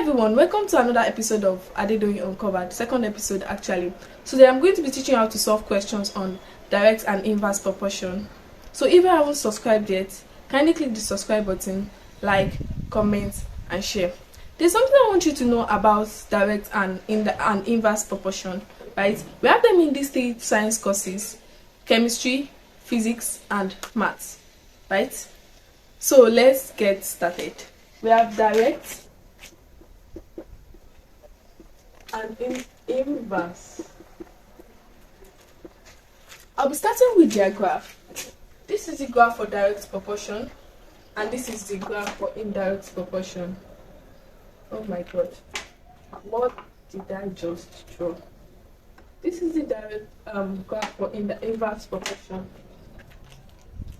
everyone, welcome to another episode of Adedoyin Uncovered, second episode actually. Today I'm going to be teaching you how to solve questions on direct and inverse proportion. So if you haven't subscribed yet, kindly click the subscribe button, like, comment and share. There's something I want you to know about direct and inverse proportion, right? We have them in these three science courses: chemistry, physics and maths, right? So let's get started. We have direct and inverse. I'll be starting with their graph. This is the graph for direct proportion, and this is the graph for indirect proportion. Oh my god, what did I just draw? This is the direct graph for inverse proportion.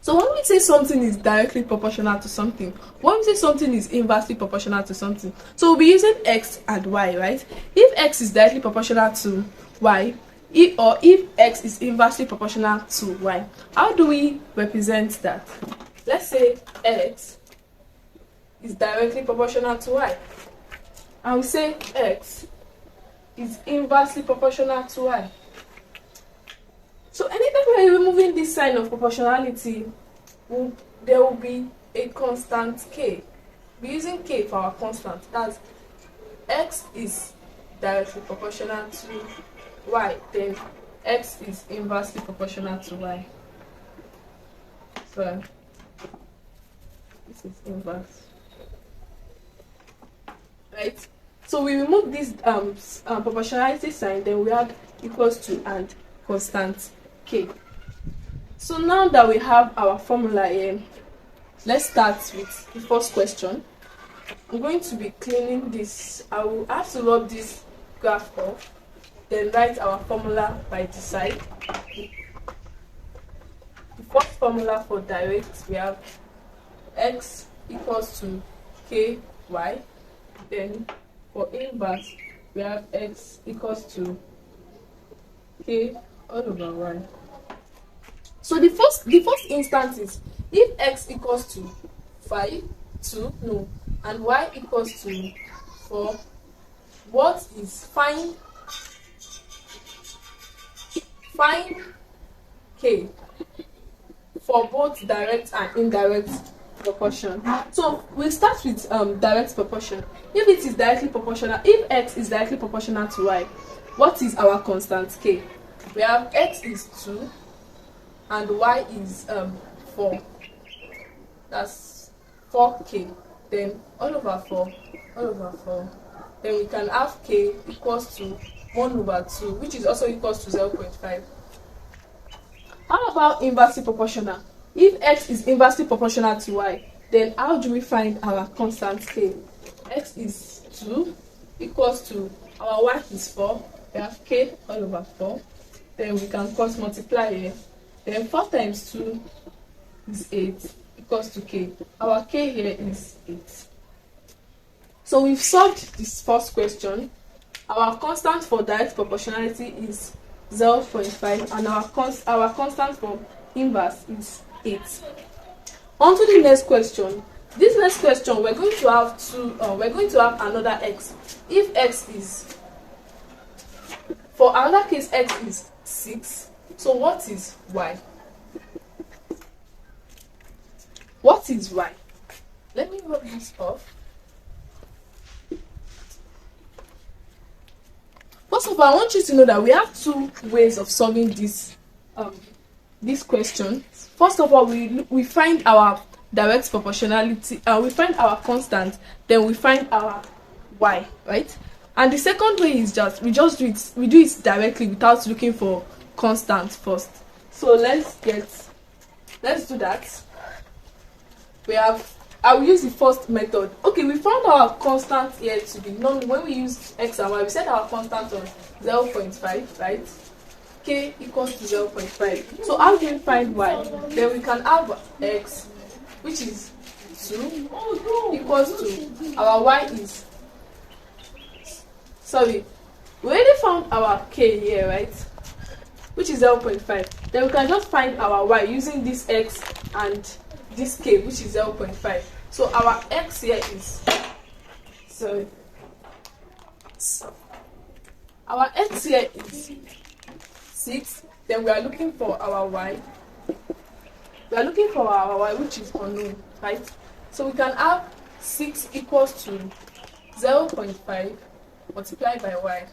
So when we say something is directly proportional to something, when we say something is inversely proportional to something, so we'll be using x and y, right? If x is directly proportional to y, if x is inversely proportional to y, how do we represent that? Let's say x is directly proportional to y, and we say x is inversely proportional to y. So anytime we're removing this sign of proportionality, there will be a constant k. We're using k for our constant. That's x is directly proportional to y, then x is inversely proportional to y. So this is inverse, right? So we remove this proportionality sign, then we add equals to and constant k. So now that we have our formula here, let's start with the first question. I'm going to be cleaning this. I will have to rub this graph off, then write our formula by the side. The first formula for direct, we have x equals to ky. Then for inverse, we have x equals to k all over y. So the first instance is if x equals to 5, 2, no, and y equals to 4, what is find k for both direct and indirect proportion. So we'll start with direct proportion. If it is directly proportional, if x is directly proportional to y, what is our constant k? We have x is 2 and y is 4. That's 4k. Then all over 4. Then we can have k equals to 1 over 2, which is also equals to 0.5. How about inversely proportional? If x is inversely proportional to y, then how do we find our constant k? X is 2 equals to our y is 4. We have k all over 4. Then we can cross multiply here. Then 4 times 2 is 8 equals to k. Our k here is 8. So we've solved this first question. Our constant for direct proportionality is 0.5 and our constant for inverse is 8. On to the next question. This next question, we're going to have another x. If x is, for another case, x is 6. So what is y? What is y? Let me rub this off. First of all, I want you to know that we have two ways of solving this question. First of all, we find our direct proportionality, we find our constant, then we find our y, right? And the second way is we do it directly without looking for constant first. So let's do that. I will use the first method. Okay, we found our constant here to be known. When we use x and y, we set our constant on 0.5, right? K equals to 0.5. So how do we find y? Then we can have x, which is 2, equals to our y is, sorry, we already found our k here, right? Which is 0.5. Then we can just find our y using this x and this k, which is 0.5. So our x here is, sorry, x. Our x here is 6. Then we are looking for our y. We are looking for our y, which is unknown, right? So we can have 6 equals to 0.5 multiplied by y.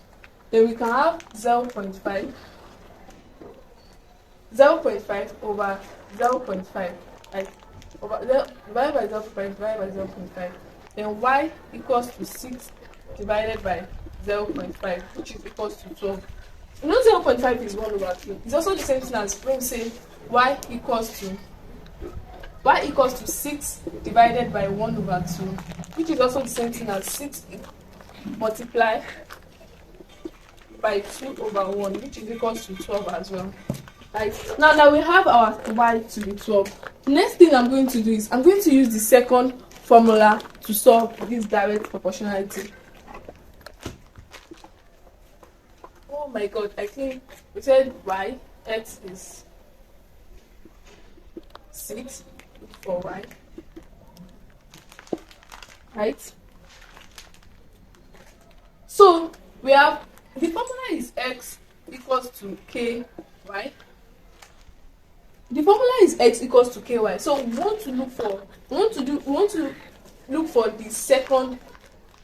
Then we can have 0.5 over 0.5, right? Over divided by 0.5 divided by 0.5. Then y equals to 6 divided by 0.5, which is equals to 12. You know 0.5 is 1 over 2. It's also the same thing as when we say y equals to 6 divided by 1 over 2, which is also the same thing as 6 multiplied by 2 over 1, which is equals to 12 as well. Right. Now that we have our y to be 12, the next thing I'm going to do is I'm going to use the second formula to solve this direct proportionality. Oh my god, I think we said y, x is 6 for y, right? So we have the formula is x equals to ky. The formula is x equals to ky. So we want to look for the second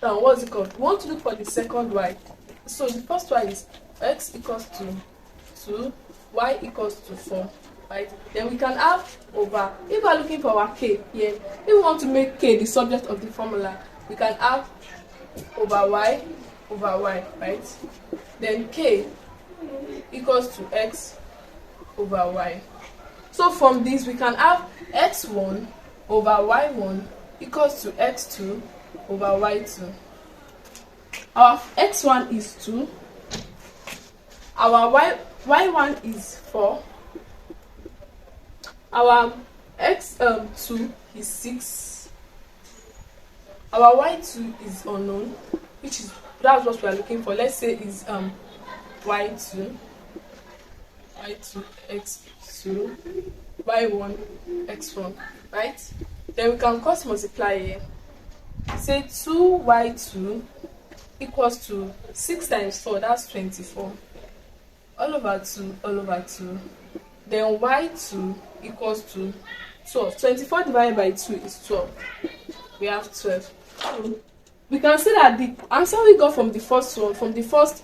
what's it called? We want to look for the second y. So the first one is x equals to 2, y equals to 4, right? Then we can have over, if we are looking for our k here, if we want to make k the subject of the formula, we can have over y, right? Then k equals to x over y. So from this we can have x1 over y1 equals to x2 over y2. Our x1 is 2, our y1 is 4, our x2 is 6, our y2 is unknown, which is, that's what we are looking for. Let's say is y2 x2, y1 x1, right? Then we can cross multiply here. Say 2y2 equals to 6 times 4, that's 24, all over 2, all over 2. Then y2 equals to 12. 24 divided by 2 is 12. We have 12. We can see that the answer we got from the first one, from the first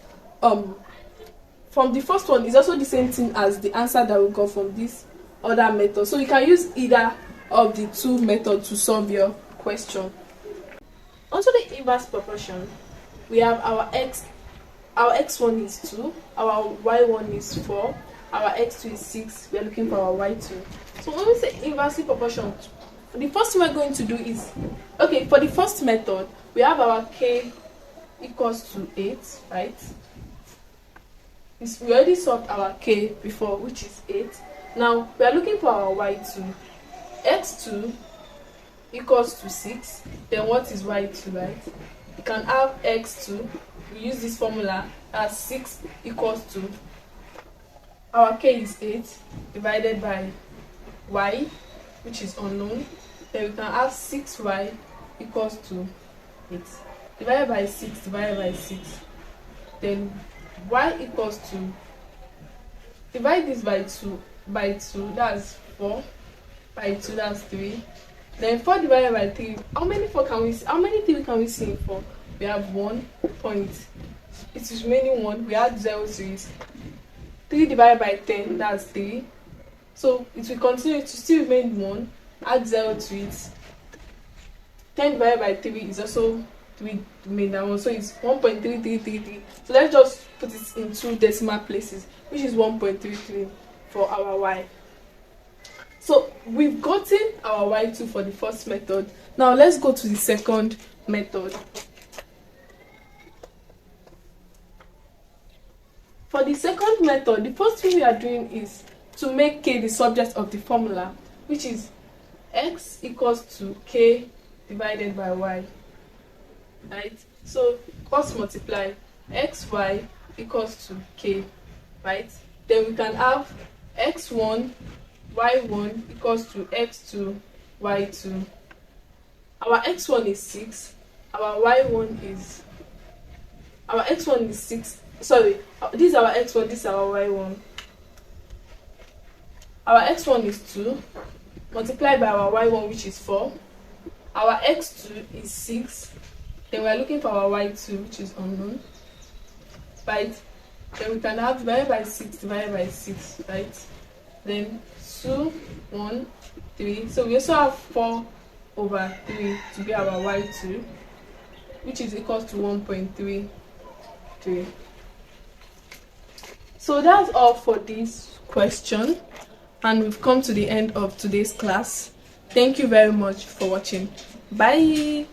one is also the same thing as the answer that we got from this other method. So you can use either of the two methods to solve your question. Onto the inverse proportion, we have our x1 is 2, our y1 is 4, our x2 is 6. We are looking for our y2. So when we say inversely proportion, the first thing we're going to do is, okay, for the first method, we have our k equals to 8, right? We already solved our k before, which is 8. Now we are looking for our y2. x2 equals to 6. Then what is y2, right? You can have x2. We use this formula as 6 equals to, our k is 8 divided by y, which is unknown. Then we can have 6y equals to 8 divided by 6 divided by 6. Then y equals to, divide this by 2, that's 4, by 2, that's 3. Then 4 divided by 3, how many 3 can we see in 4? We have 1 point, it is remaining 1, we add 0 to it. 3 divided by 10, that's 3. So it will continue to still remain 1, add 0 to it. 10 divided by 3 is also 3 remain that 1, so it's 1.3333. So let's just put it in 2 decimal places, which is 1.33 for our y. So we've gotten our y2 for the first method. Now let's go to the second method. For the second method, the first thing we are doing is to make k the subject of the formula, which is x equals to k divided by y, right? So cross multiply, xy equals to k, right? Then we can have x1 y1 equals to x2 y2. Our x1 is 6, our y1 is Our x1 is 6. Sorry, this is our x1, this is our y1. Our x1 is 2 multiplied by our y1, which is 4. Our x2 is 6. Then we are looking for our y2, which is unknown. Right? Then we can have divided by 6 divided by 6, right? Then 2, 1, 3. So we also have 4 over 3 to be our y2, which is equal to 1.33. So that's all for this question, and we've come to the end of today's class. Thank you very much for watching. Bye.